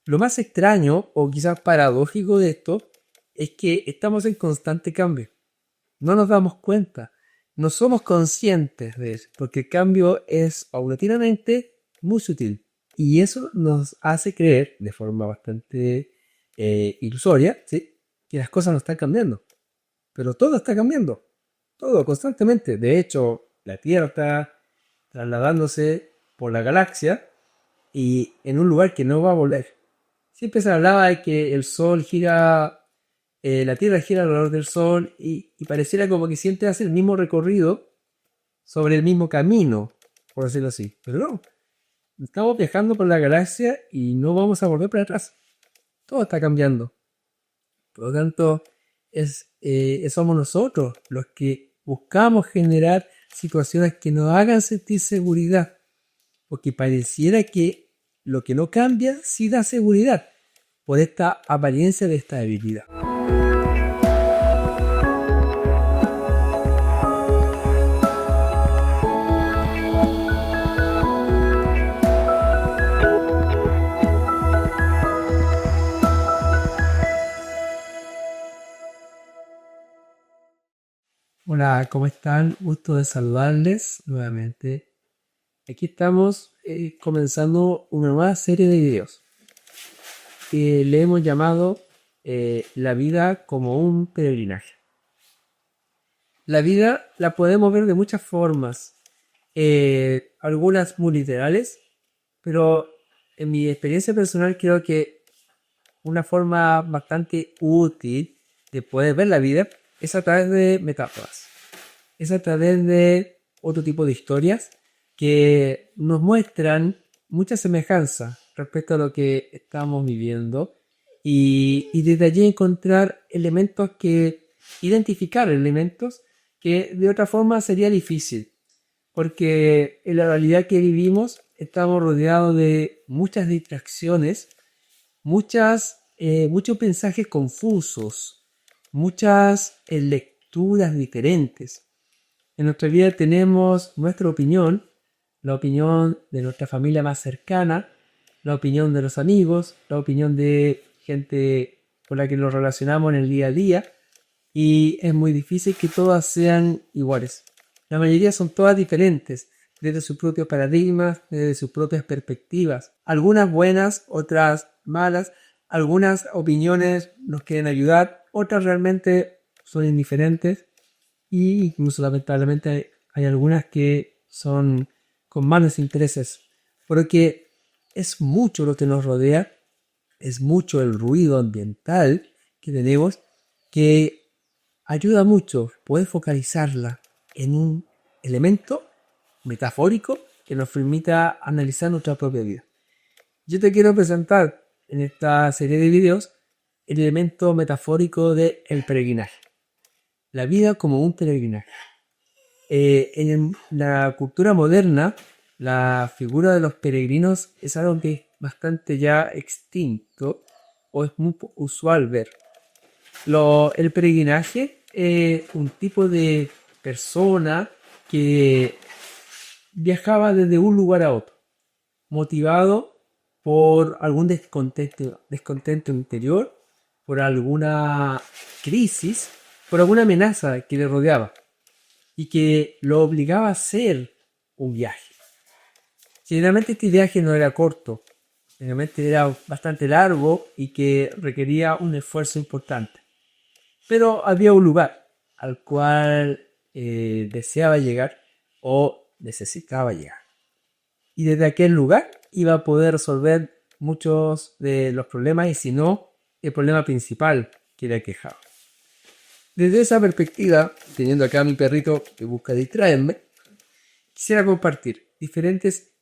Lo más extraño o quizás paradójico de esto es que estamos en constante cambio. No nos damos cuenta, no somos conscientes de eso, porque el cambio es paulatinamente muy sutil. Y eso nos hace creer de forma bastante ilusoria, ¿sí?, que las cosas no están cambiando. Pero todo está cambiando, todo constantemente. De hecho, la Tierra está trasladándose por la galaxia y en un lugar que no va a volver. Siempre se hablaba de que el Sol gira, la Tierra gira alrededor del Sol y pareciera como que siempre hace el mismo recorrido sobre el mismo camino, por decirlo así. Pero no, estamos viajando por la galaxia y no vamos a volver para atrás. Todo está cambiando. Por lo tanto, somos nosotros los que buscamos generar situaciones que nos hagan sentir seguridad. Porque pareciera que lo que no cambia sí da seguridad por esta apariencia de estabilidad. Hola, ¿cómo están? Gusto de saludarles nuevamente. Aquí estamos comenzando una nueva serie de videos que le hemos llamado La vida como un peregrinaje. La vida la podemos ver de muchas formas, algunas muy literales, pero en mi experiencia personal creo que una forma bastante útil de poder ver la vida es a través de metáforas, es a través de otro tipo de historias que nos muestran mucha semejanza respecto a lo que estamos viviendo y desde allí identificar elementos que de otra forma sería difícil, porque en la realidad que vivimos estamos rodeados de muchas distracciones, muchos mensajes confusos, muchas lecturas diferentes. En nuestra vida tenemos nuestra opinión, la opinión de nuestra familia más cercana, la opinión de los amigos, la opinión de gente con la que nos relacionamos en el día a día, y es muy difícil que todas sean iguales. La mayoría son todas diferentes, desde sus propios paradigmas, desde sus propias perspectivas. Algunas buenas, otras malas, algunas opiniones nos quieren ayudar, otras realmente son indiferentes, y incluso lamentablemente hay algunas que son con malos intereses, porque es mucho lo que nos rodea, es mucho el ruido ambiental que tenemos, que ayuda mucho poder focalizarla en un elemento metafórico que nos permita analizar nuestra propia vida. Yo te quiero presentar en esta serie de videos el elemento metafórico del peregrinaje. La vida como un peregrinaje. En la cultura moderna, la figura de los peregrinos es algo que es bastante ya extinto o es muy usual ver. El peregrinaje es un tipo de persona que viajaba desde un lugar a otro, motivado por algún descontento interior, por alguna crisis, por alguna amenaza que le rodeaba y que lo obligaba a hacer un viaje. Generalmente este viaje no era corto, generalmente era bastante largo y que requería un esfuerzo importante. Pero había un lugar al cual deseaba llegar o necesitaba llegar. Y desde aquel lugar iba a poder resolver muchos de los problemas, y si no, el problema principal que le aquejaba. Desde esa perspectiva, teniendo acá a mi perrito que busca distraerme, quisiera compartir diferentes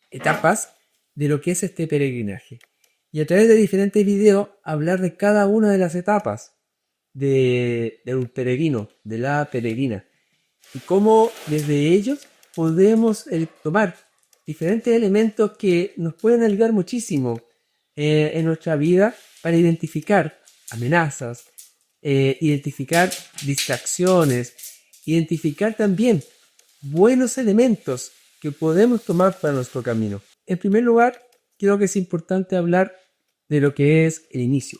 etapas de lo que es este peregrinaje. Y a través de diferentes videos hablar de cada una de las etapas de un peregrino, de la peregrina. Y cómo desde ellos podemos tomar diferentes elementos que nos pueden ayudar muchísimo en nuestra vida para identificar amenazas, identificar distracciones, identificar también buenos elementos que podemos tomar para nuestro camino. En primer lugar, creo que es importante hablar de lo que es el inicio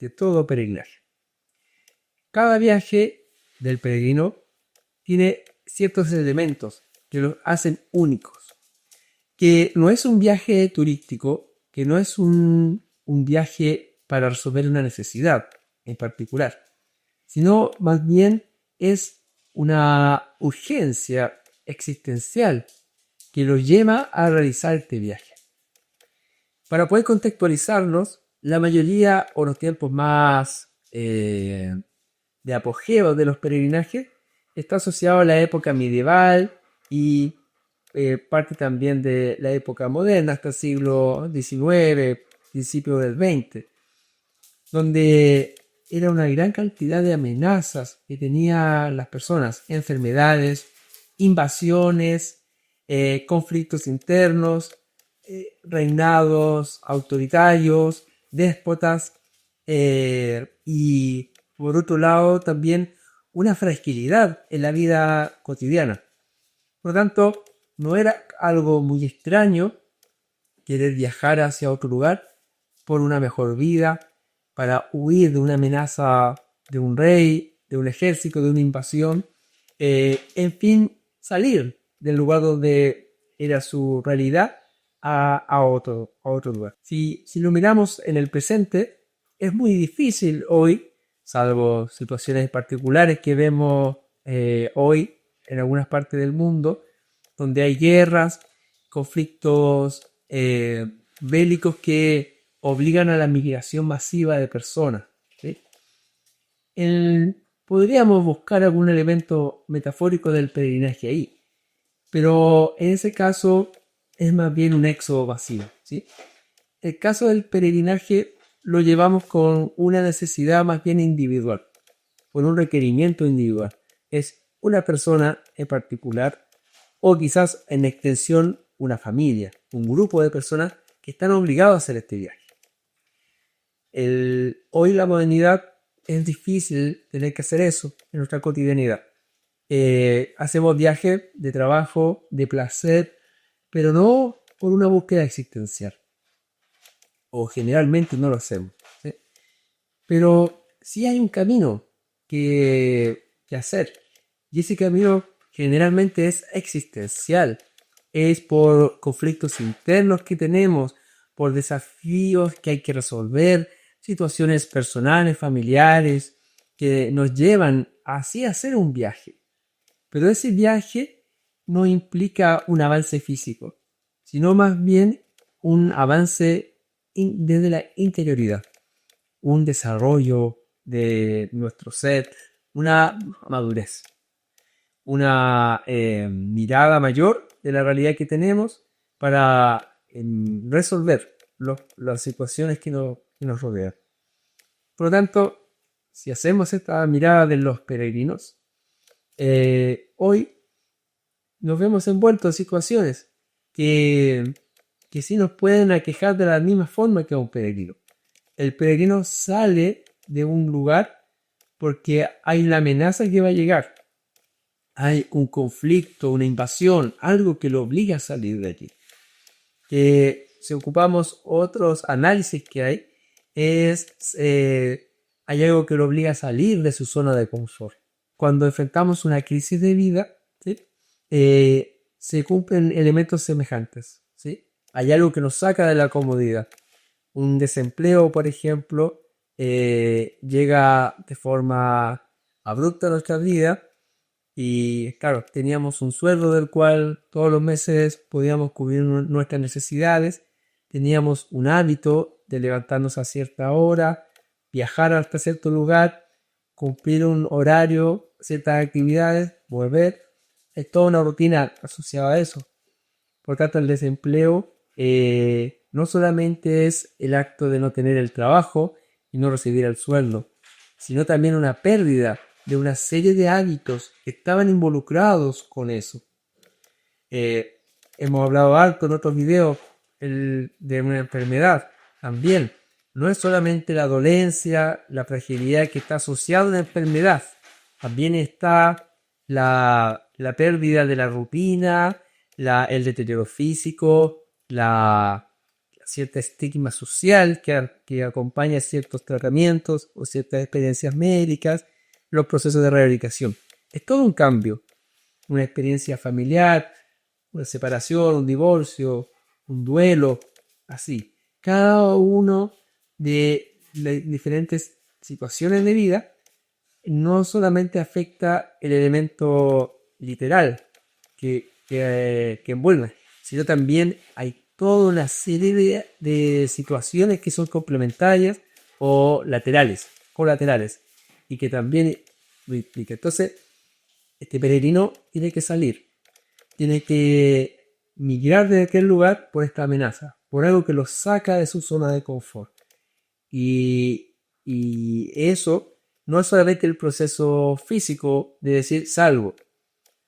de todo peregrinaje. Cada viaje del peregrino tiene ciertos elementos que los hacen únicos, que no es un viaje turístico, que no es un viaje para resolver una necesidad en particular, sino más bien es una urgencia existencial que los lleva a realizar este viaje. Para poder contextualizarnos, la mayoría o los tiempos más de apogeo de los peregrinajes está asociado a la época medieval y parte también de la época moderna, hasta el siglo XIX, principio del XX, donde era una gran cantidad de amenazas que tenían las personas, enfermedades, invasiones, conflictos internos, reinados autoritarios, déspotas, y por otro lado también una fragilidad en la vida cotidiana. Por lo tanto, no era algo muy extraño querer viajar hacia otro lugar por una mejor vida, para huir de una amenaza de un rey, de un ejército, de una invasión, en fin, salir del lugar donde era su realidad a otro lugar. Si lo miramos en el presente, es muy difícil hoy, salvo situaciones particulares que vemos hoy en algunas partes del mundo, donde hay guerras, conflictos bélicos que obligan a la migración masiva de personas, ¿sí? Podríamos buscar algún elemento metafórico del peregrinaje ahí, pero en ese caso es más bien un éxodo masivo, ¿sí? El caso del peregrinaje lo llevamos con una necesidad más bien individual, con un requerimiento individual. Es una persona en particular, o quizás en extensión una familia, un grupo de personas que están obligados a hacer este viaje. Hoy la modernidad es difícil tener que hacer eso en nuestra cotidianidad. Hacemos viajes de trabajo, de placer, pero no por una búsqueda existencial. O generalmente no lo hacemos, ¿sí? Pero sí hay un camino que hacer. Y ese camino generalmente es existencial. Es por conflictos internos que tenemos, por desafíos que hay que resolver, situaciones personales, familiares, que nos llevan así a hacer un viaje. Pero ese viaje no implica un avance físico, sino más bien un avance desde la interioridad, un desarrollo de nuestro ser, una madurez, una mirada mayor de la realidad que tenemos para resolver las situaciones que nos rodean. Por lo tanto, si hacemos esta mirada de los peregrinos, hoy nos vemos envueltos en situaciones que sí nos pueden aquejar de la misma forma que a un peregrino. El peregrino sale de un lugar porque hay una amenaza que va a llegar. Hay un conflicto, una invasión, algo que lo obliga a salir de allí. Que si ocupamos otros análisis que hay algo que lo obliga a salir de su zona de confort. Cuando enfrentamos una crisis de vida, ¿sí? Se cumplen elementos semejantes, ¿sí? Hay algo que nos saca de la comodidad. Un desempleo, por ejemplo, llega de forma abrupta a nuestra vida y, claro, teníamos un sueldo del cual todos los meses podíamos cubrir nuestras necesidades, teníamos un hábito de levantarnos a cierta hora, viajar hasta cierto lugar, cumplir un horario, ciertas actividades, volver. Es toda una rutina asociada a eso. Por tanto, el desempleo no solamente es el acto de no tener el trabajo y no recibir el sueldo, sino también una pérdida de una serie de hábitos que estaban involucrados con eso. Hemos hablado harto en otros videos de una enfermedad también. No es solamente la dolencia, la fragilidad que está asociada a una enfermedad, también está la pérdida de la rutina, el deterioro físico, la cierta estigma social que acompaña ciertos tratamientos o ciertas experiencias médicas, los procesos de rehabilitación. Es todo un cambio, una experiencia familiar, una separación, un divorcio, un duelo, así. Cada uno de las diferentes situaciones de vida no solamente afecta el elemento literal que envuelve, sino también hay toda una serie de situaciones que son complementarias o colaterales, y que también lo implica. Entonces, este peregrino tiene que salir, tiene que migrar de aquel lugar por esta amenaza, por algo que lo saca de su zona de confort. Y eso no es solamente el proceso físico de decir salgo.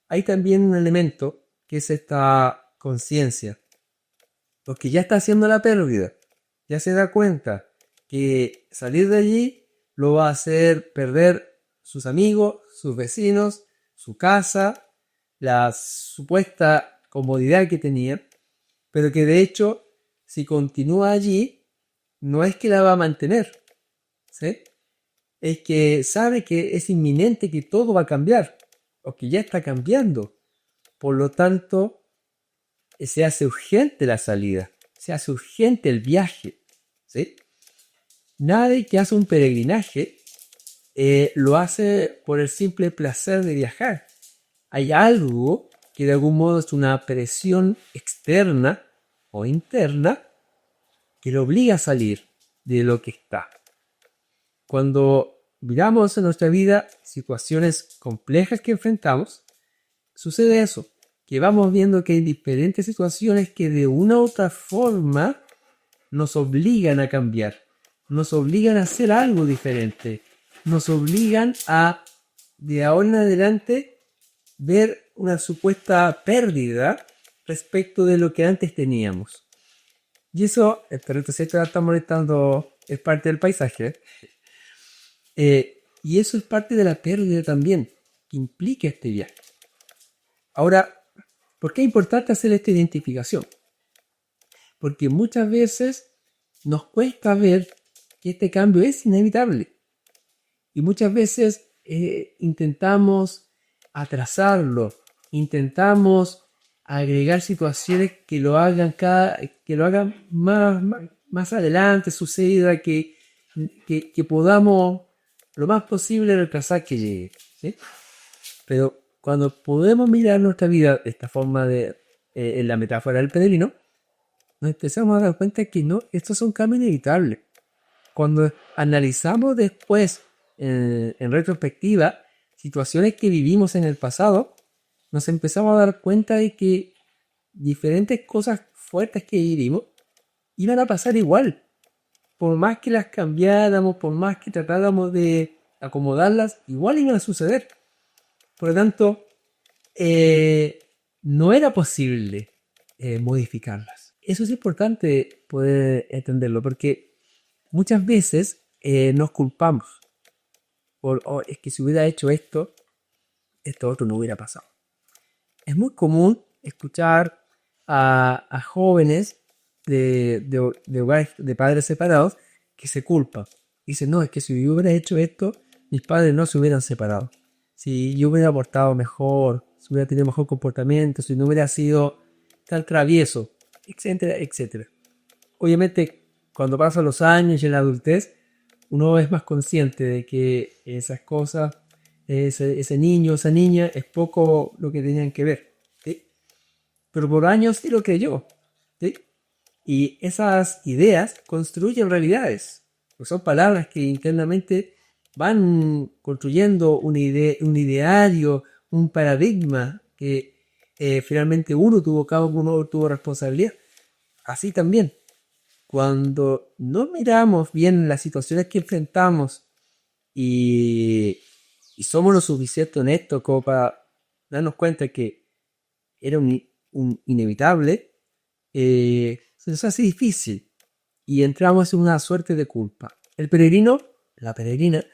Hay también un elemento que es esta conciencia. Porque ya está haciendo la pérdida. Ya se da cuenta que salir de allí lo va a hacer perder sus amigos, sus vecinos, su casa, la supuesta comodidad que tenía, pero que de hecho, si continúa allí, no es que la va a mantener, ¿sí? Es que sabe que es inminente que todo va a cambiar, o que ya está cambiando. Por lo tanto, se hace urgente la salida, se hace urgente el viaje, ¿sí? Nadie que hace un peregrinaje lo hace por el simple placer de viajar. Hay algo que de algún modo es una presión externa o interna que lo obliga a salir de lo que está. Cuando miramos en nuestra vida situaciones complejas que enfrentamos, sucede eso, que vamos viendo que hay diferentes situaciones que de una u otra forma nos obligan a cambiar, nos obligan a hacer algo diferente, nos obligan a, de ahora en adelante, ver una supuesta pérdida respecto de lo que antes teníamos. Y eso, el perrito se está molestando, es parte del paisaje. Y eso es parte de la pérdida también, que implica este viaje. Ahora, ¿por qué es importante hacer esta identificación? Porque muchas veces nos cuesta ver que este cambio es inevitable. Y muchas veces intentamos atrasarlo, intentamos agregar situaciones que lo hagan más adelante, suceda, que podamos lo más posible retrasar que llegue, ¿sí? Pero cuando podemos mirar nuestra vida de esta forma en la metáfora del peregrino, nos empezamos a dar cuenta que no, estos son cambios inevitables. Cuando analizamos después, en retrospectiva, situaciones que vivimos en el pasado, nos empezamos a dar cuenta de que diferentes cosas fuertes que vivimos iban a pasar igual. Por más que las cambiáramos, por más que tratáramos de acomodarlas, igual iban a suceder. Por lo tanto, no era posible modificarlas. Eso es importante poder entenderlo, porque muchas veces nos culpamos por, oh, es que si hubiera hecho esto otro no hubiera pasado. Es muy común escuchar a jóvenes de hogares de padres separados que se culpan. Dicen, no, es que si yo hubiera hecho esto, mis padres no se hubieran separado. Si yo hubiera portado mejor, si hubiera tenido mejor comportamiento, si no hubiera sido tan travieso, etcétera, etcétera. Obviamente, cuando pasan los años y en la adultez, uno es más consciente de que esas cosas, ese niño, esa niña, es poco lo que tenían que ver, ¿sí? Pero por años sí lo creyó, ¿sí? Y esas ideas construyen realidades, pues son palabras que internamente van construyendo un ideario, un paradigma que finalmente uno tuvo responsabilidad. Así también, cuando no miramos bien las situaciones que enfrentamos y somos lo suficiente honestos como para darnos cuenta que era un inevitable, se nos hace difícil y entramos en una suerte de culpa. El peregrino, la peregrina,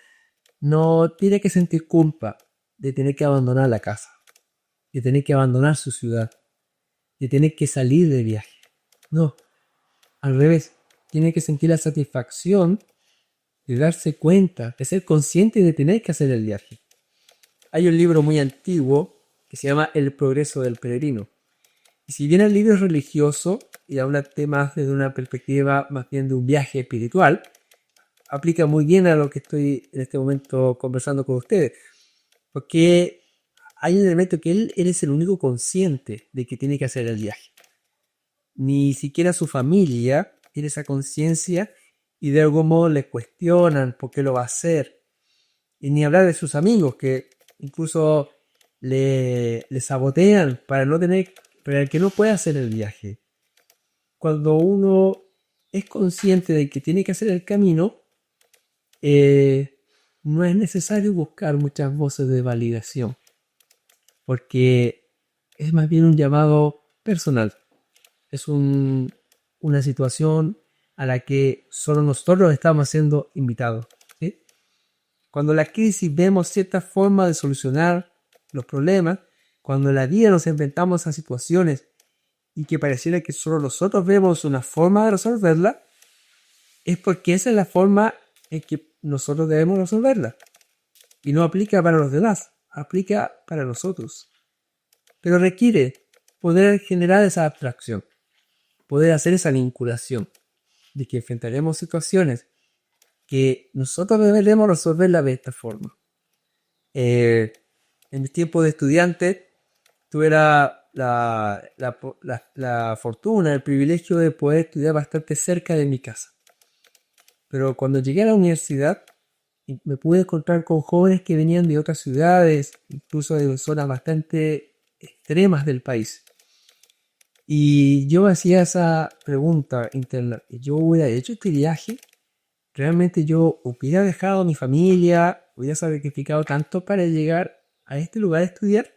no tiene que sentir culpa de tener que abandonar la casa, de tener que abandonar su ciudad, de tener que salir de viaje. No, Al revés, tiene que sentir la satisfacción de darse cuenta, de ser consciente de tener que hacer el viaje. Hay un libro muy antiguo que se llama El progreso del peregrino. Y si bien el libro es religioso y habla temas desde una perspectiva más bien de un viaje espiritual, aplica muy bien a lo que estoy en este momento conversando con ustedes. Porque hay un elemento que él es el único consciente de que tiene que hacer el viaje. Ni siquiera su familia tiene esa conciencia y de algún modo le cuestionan por qué lo va a hacer. Y ni hablar de sus amigos que incluso le sabotean para el que no puede hacer el viaje. Cuando uno es consciente de que tiene que hacer el camino, no es necesario buscar muchas voces de validación, porque es más bien un llamado personal. Es una situación a la que solo nosotros estamos siendo invitados, ¿sí? Cuando en la crisis vemos ciertas formas de solucionar los problemas, cuando en la vida nos enfrentamos a situaciones y que pareciera que solo nosotros vemos una forma de resolverla, es porque esa es la forma en que nosotros debemos resolverla. Y no aplica para los demás, aplica para nosotros. Pero requiere poder generar esa abstracción, poder hacer esa vinculación de que enfrentaremos situaciones que nosotros deberemos resolverla de esta forma. En mi tiempo de estudiante tuve la fortuna, el privilegio de poder estudiar bastante cerca de mi casa. Pero cuando llegué a la universidad me pude encontrar con jóvenes que venían de otras ciudades, incluso de zonas bastante extremas del país. Y yo hacía esa pregunta interna: ¿yo hubiera hecho este viaje? ¿Realmente yo hubiera dejado a mi familia, hubiera sacrificado tanto para llegar a este lugar a estudiar?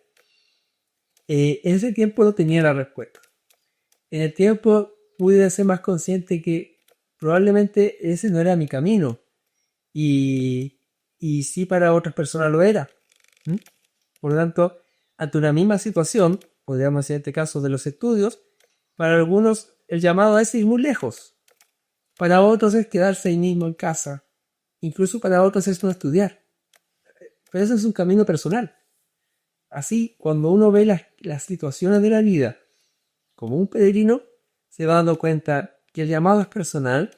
En ese tiempo no tenía la respuesta. En el tiempo pude ser más consciente que probablemente ese no era mi camino. Y sí, para otras personas lo era. Por lo tanto, ante una misma situación, podríamos decir en este caso de los estudios, para algunos el llamado es ir muy lejos. Para otros es quedarse ahí mismo en casa. Incluso para otros es no estudiar. Pero ese es un camino personal. Así, cuando uno ve las situaciones de la vida como un peregrino, se va dando cuenta que el llamado es personal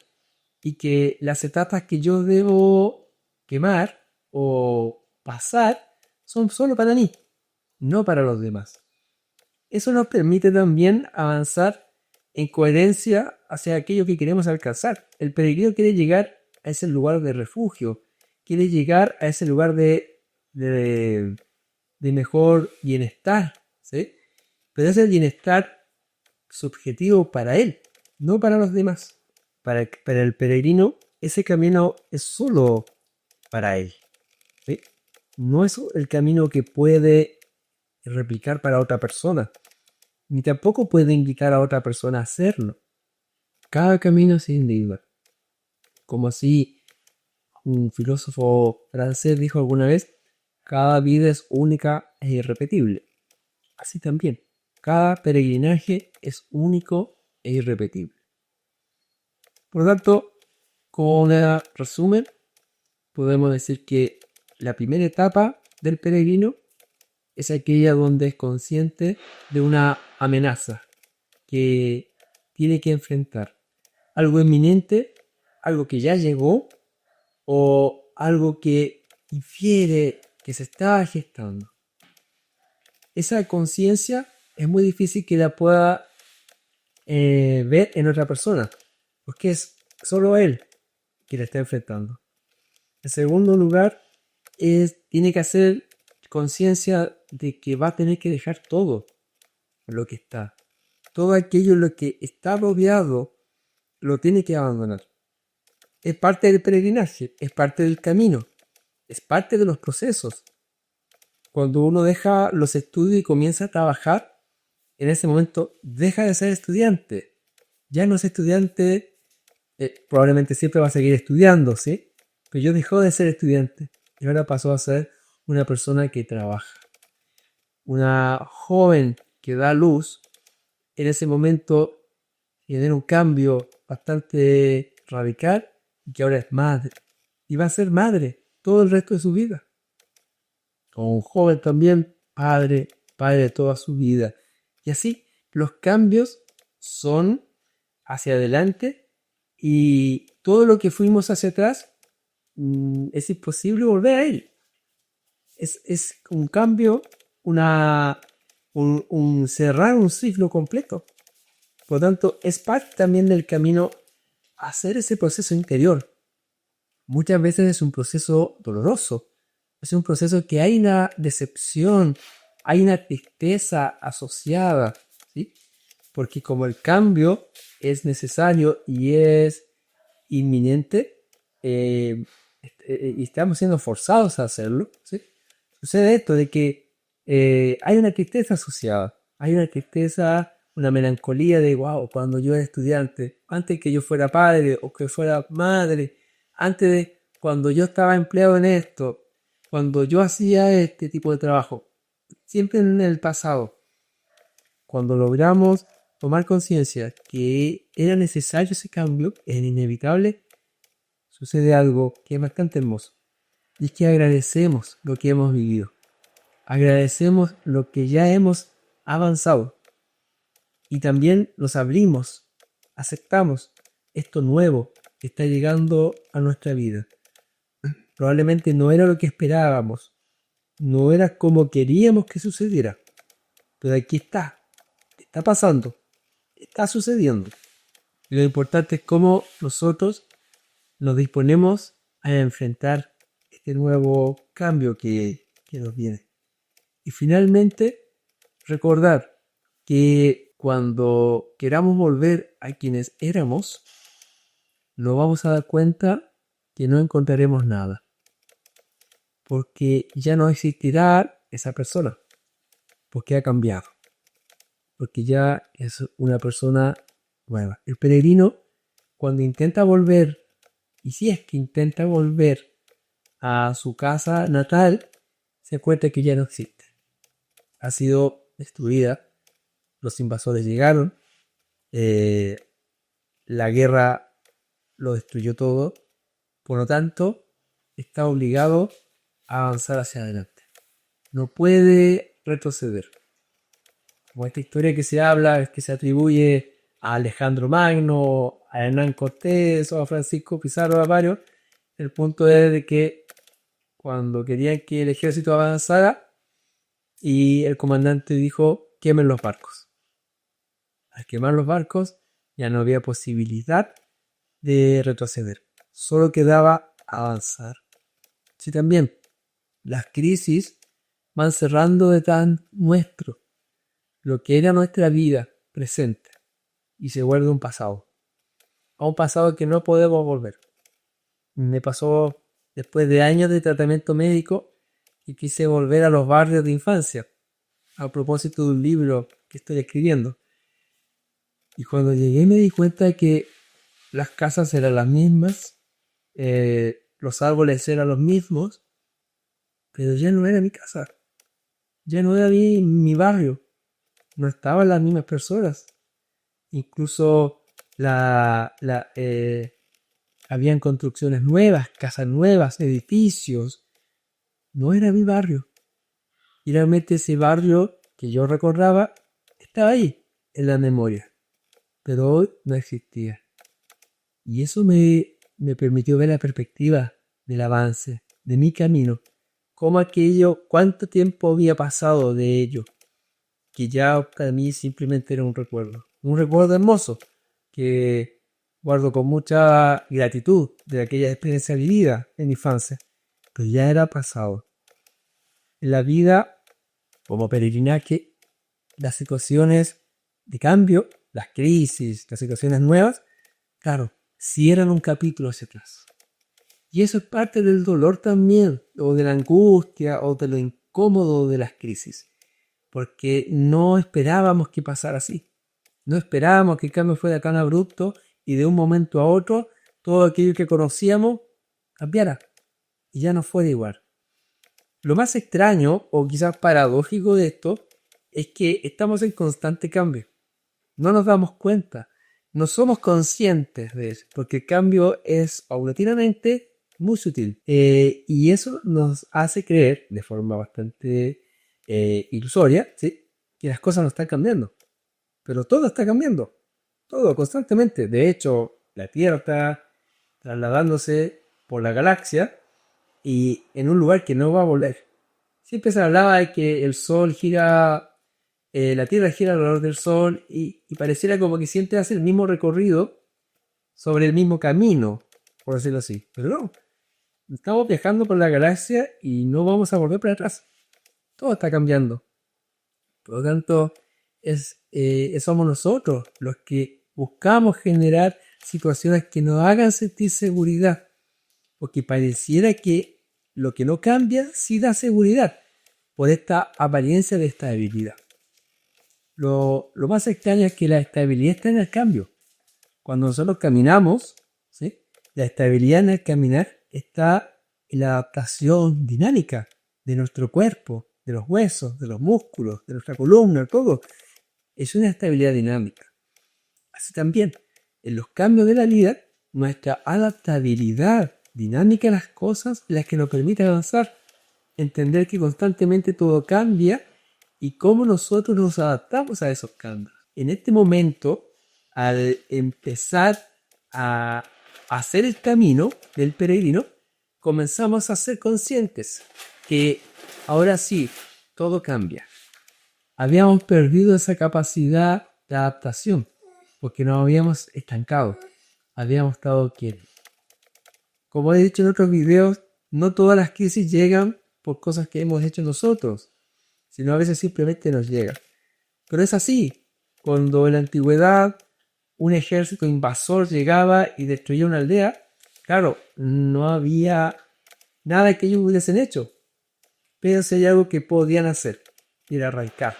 y que las etapas que yo debo quemar o pasar son solo para mí, no para los demás. Eso nos permite también avanzar en coherencia hacia aquello que queremos alcanzar. El peregrino quiere llegar a ese lugar de refugio, quiere llegar a ese lugar de mejor bienestar, ¿sí? Pero es el bienestar subjetivo para él, no para los demás. Para el peregrino, ese camino es solo para él, ¿sí? No es el camino que puede replicar para otra persona, ni tampoco puede invitar a otra persona a hacerlo. Cada camino es individual. Como así un filósofo francés dijo alguna vez: cada vida es única e irrepetible. Así también, cada peregrinaje es único e irrepetible. Por lo tanto, como un resumen, podemos decir que la primera etapa del peregrino es aquella donde es consciente de una amenaza que tiene que enfrentar. Algo inminente, algo que ya llegó o algo que infiere que se está gestando. Esa conciencia es muy difícil que la pueda ver en otra persona, porque es solo él que la está enfrentando. En segundo lugar, tiene que hacer conciencia de que va a tener que dejar todo lo que está. Todo aquello en lo que está rodeado lo tiene que abandonar. Es parte del peregrinaje, es parte del camino, es parte de los procesos. Cuando uno deja los estudios y comienza a trabajar, en ese momento deja de ser estudiante. Ya no es estudiante, probablemente siempre va a seguir estudiando, ¿sí? Pero yo dejó de ser estudiante y ahora pasó a ser una persona que trabaja. Una joven que da luz, en ese momento genera un cambio bastante radical y que ahora es madre. Y va a ser madre todo el resto de su vida. O un joven también, padre de toda su vida. Y así, los cambios son hacia adelante y todo lo que fuimos hacia atrás es imposible volver a él. Es un cambio, un cerrar un ciclo completo. Por lo tanto, es parte también del camino a hacer ese proceso interior. Muchas veces es un proceso doloroso. Es un proceso que hay una decepción, hay una tristeza asociada, ¿sí? Porque como el cambio es necesario y es inminente, y estamos siendo forzados a hacerlo, ¿sí? Sucede esto de que hay una tristeza asociada, hay una tristeza, una melancolía de, wow, cuando yo era estudiante, antes que yo fuera padre o que fuera madre, antes de cuando yo estaba empleado en esto, cuando yo hacía este tipo de trabajo, siempre en el pasado, cuando logramos tomar conciencia que era necesario ese cambio, era inevitable, sucede algo que es bastante hermoso. Y es que agradecemos lo que hemos vivido. Agradecemos lo que ya hemos avanzado. Y también nos abrimos, aceptamos esto nuevo que está llegando a nuestra vida. Probablemente no era lo que esperábamos, no era como queríamos que sucediera, pero aquí está pasando, está sucediendo. Y lo importante es cómo nosotros nos disponemos a enfrentar este nuevo cambio que nos viene. Y finalmente, recordar que cuando queramos volver a quienes éramos, nos vamos a dar cuenta que no encontraremos nada. Porque ya no existirá esa persona. Porque ha cambiado. Porque ya es una persona nueva. El peregrino, cuando intenta volver, y si es que intenta volver a su casa natal, se encuentra que ya no existe. Ha sido destruida. Los invasores llegaron. La guerra lo destruyó todo. Por lo tanto, está obligado a avanzar hacia adelante. No puede retroceder. Como esta historia que se habla, es que se atribuye a Alejandro Magno, a Hernán Cortés o a Francisco Pizarro, a varios. El punto es de que cuando querían que el ejército avanzara y el comandante dijo quemen los barcos. Al quemar los barcos ya no había posibilidad de retroceder. Solo quedaba avanzar. Sí, también las crisis van cerrando de tan nuestro, lo que era nuestra vida presente, y se vuelve un pasado. A un pasado que no podemos volver. Me pasó después de años de tratamiento médico y quise volver a los barrios de infancia, a propósito de un libro que estoy escribiendo. Y cuando llegué me di cuenta de que las casas eran las mismas, los árboles eran los mismos, pero ya no era mi casa, ya no era mi barrio, no estaban las mismas personas. Incluso habían construcciones nuevas, casas nuevas, edificios. No era mi barrio. Y realmente ese barrio que yo recordaba estaba ahí, en la memoria. Pero hoy no existía. Y eso me permitió ver la perspectiva del avance, de mi camino. Cómo aquello, cuánto tiempo había pasado de ello. Que ya para mí simplemente era un recuerdo. Un recuerdo hermoso que guardo con mucha gratitud de aquella experiencia vivida en mi infancia. Pero ya era pasado. En la vida, como peregrinaje, las situaciones de cambio, las crisis, las situaciones nuevas, claro, cierran un capítulo hacia atrás. Y eso es parte del dolor también, o de la angustia, o de lo incómodo de las crisis. Porque no esperábamos que pasara así. No esperábamos que el cambio fuera tan abrupto y de un momento a otro todo aquello que conocíamos cambiara y ya no fuera igual. Lo más extraño o quizás paradójico de esto es que estamos en constante cambio. No nos damos cuenta no somos conscientes de eso, porque el cambio es paulatinamente muy sutil. Y eso nos hace creer, de forma bastante ilusoria, ¿sí?, que las cosas no están cambiando. Pero todo está cambiando, todo constantemente. De hecho, la Tierra está trasladándose por la galaxia y en un lugar que no va a volver. Siempre se hablaba de que el Sol gira, la Tierra gira alrededor del Sol y pareciera como que siempre hace el mismo recorrido sobre el mismo camino, por decirlo así. Pero no, estamos viajando por la galaxia y no vamos a volver para atrás. Todo está cambiando. Por lo tanto, somos nosotros los que buscamos generar situaciones que nos hagan sentir seguridad. Porque pareciera que lo que no cambia sí da seguridad por esta apariencia de estabilidad. Lo más extraño es que la estabilidad está en el cambio. Cuando nosotros caminamos, ¿sí?, la estabilidad en el caminar está en la adaptación dinámica de nuestro cuerpo, de los huesos, de los músculos, de nuestra columna, todo. Es una estabilidad dinámica. Así también, en los cambios de la vida, nuestra adaptabilidad dinámica a las cosas es la que nos permite avanzar, entender que constantemente todo cambia y cómo nosotros nos adaptamos a esos cambios. En este momento, al empezar a hacer el camino del peregrino, comenzamos a ser conscientes que ahora sí, todo cambia. Habíamos perdido esa capacidad de adaptación porque nos habíamos estancado, habíamos estado quietos. Como he dicho en otros videos, no todas las crisis llegan por cosas que hemos hecho nosotros, sino a veces simplemente nos llegan. Pero es así. Cuando en la antigüedad un ejército invasor llegaba y destruía una aldea, claro, no había nada que ellos hubiesen hecho. Pero si hay algo que podían hacer, era arrancar,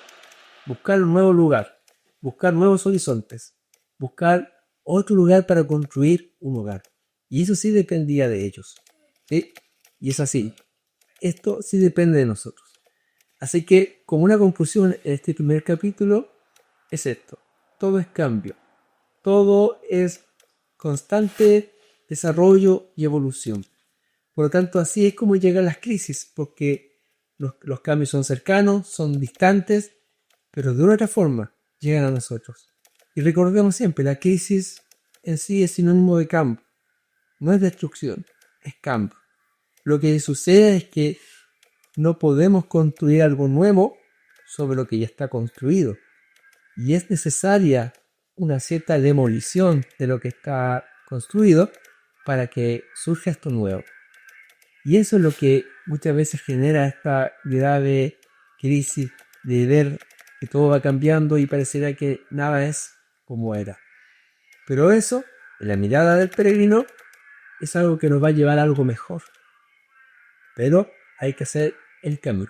buscar un nuevo lugar, buscar nuevos horizontes, buscar otro lugar para construir un hogar. Y eso sí dependía de ellos, ¿sí? Y es así. Esto sí depende de nosotros. Así que, como una conclusión en este primer capítulo, es esto. Todo es cambio. Todo es constante desarrollo y evolución. Por lo tanto, así es como llegan las crisis, porque los cambios son cercanos, son distantes, pero de una otra forma llegan a nosotros. Y recordemos siempre, la crisis en sí es sinónimo de cambio. No es destrucción, es cambio. Lo que sucede es que no podemos construir algo nuevo sobre lo que ya está construido. Y es necesaria una cierta demolición de lo que está construido para que surja esto nuevo. Y eso es lo que muchas veces genera esta idea de crisis, de ver que todo va cambiando y pareciera que nada es como era. Pero eso, en la mirada del peregrino, es algo que nos va a llevar a algo mejor. Pero hay que hacer el cambio.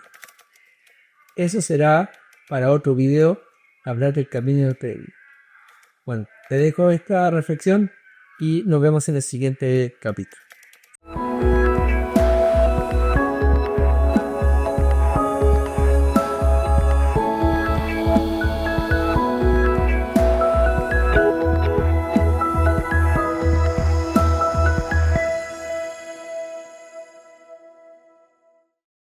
Eso será para otro video, hablar del camino del peregrino. Bueno, te dejo esta reflexión y nos vemos en el siguiente capítulo.